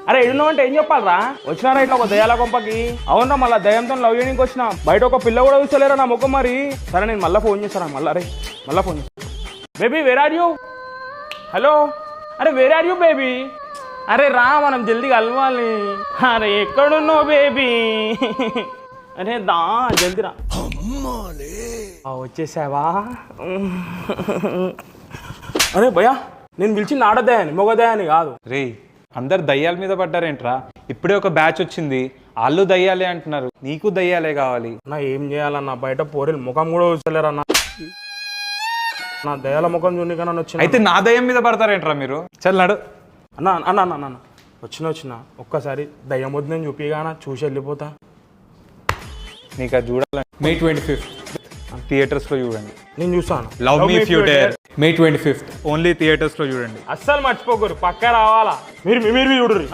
అరే ఎడున్నావు అంటే ఏం చెప్పాలరా? వచ్చినారా ఇట్లా ఒక దయాల కొంపకి? అవునరా, మళ్ళీ దయంతో లవ్ చేయడానికి వచ్చిన. బయట ఒక పిల్ల కూడా చూసలేరా నా ముఖం మరి. సరే నేను మళ్ళీ ఫోన్ చేస్తాను, మళ్ళీ ఫోన్ చేస్తాను. Baby where are you? Hello, అరే వేర్ ఆర్ యూ బేబీ? అరే రా, మనం జల్దీ కలవాలి. అరే ఎక్కడున్నావు బేబీ? అరే దా జల్దీ రా. వచ్చేసావా? అరే భయ్యా, నేను పిలిచింది ఆడదయాని, మొగదయాని కాదు. రే, అందరు దయ్యాల మీద పడ్డారేంట్రా? ఇప్పుడే ఒక బ్యాచ్ వచ్చింది, వాళ్ళు దయ్యాలే అంటున్నారు, నీకు దయ్యాలే కావాలి. నా ఏం చేయాలన్నా, బయట పోరీలు ముఖం కూడా వచ్చలేరన్నా. నా దయాల ముఖం చూడక నన్ను వచ్చిన. అయితే నా దయ్యం మీద పడతారేంట్రా మీరు? చల్లడు అన్నా అన్నా అన్న అన్న వచ్చిన ఒక్కసారి దయ్యం వద్దు నేను చూపిగానా, చూసి వెళ్ళిపోతా. నీకు అది చూడాలని May 25th థియేటర్స్ లో చూడండి. నేను చూస్తాను. Love me if you dare May 25th only theatres లో చూడండి. అస్సలు మర్చిపోకూరు, పక్క రావాలా. మీరు చూడరు.